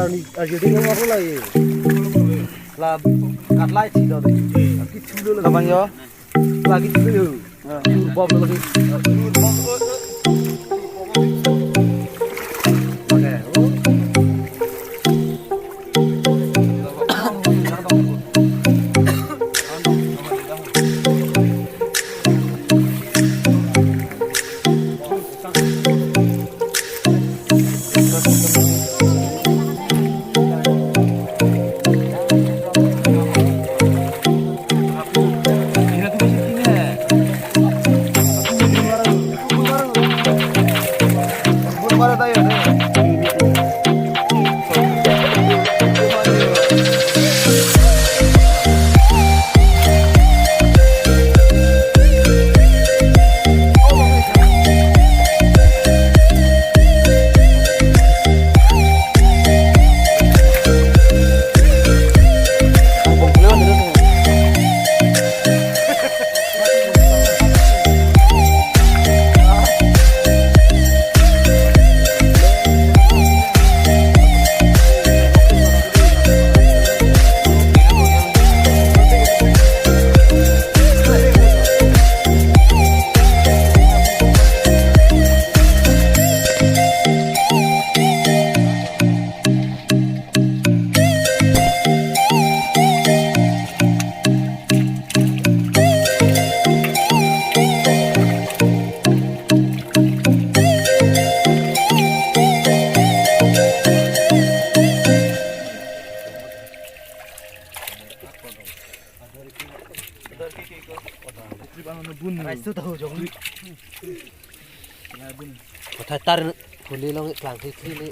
jadi nggak mau lagi. Lah kat lai sih dah. Kita dulu lagi. Abang yo. Lagi dulu. Bom lagi. Itu tahu jong. Thay tar phuli long lang thi le.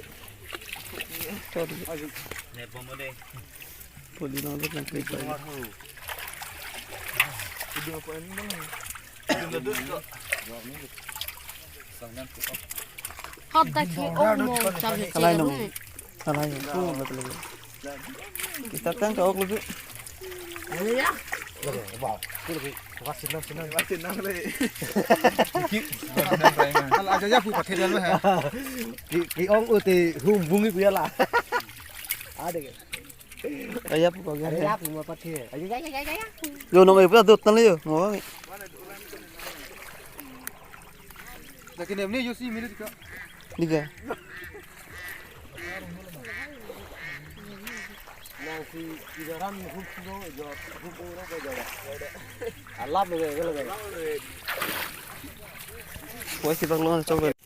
Ne bom de. Phuli long lang thi le. Itu apa ini bang? Itu duduk kok. Hot tak ki om mo sabi. Kalay nong. Kalay ko betul. Kita kan ke ok lebih. Ya. Wow. Itu wasin nang le. Kalau aja ya buat material mah. Ki ong uti humbungi punya lah. Ada ke? Ayah pu kok Ya pu mo pati. Ya. Yo nong e punya dot tan le yo. Ngomong. Lakin ini yo sih milik kak. Liga. Nang si idaran hukum jo hukum ro ko jawa. Allah me ge. Poi si bang lo coba.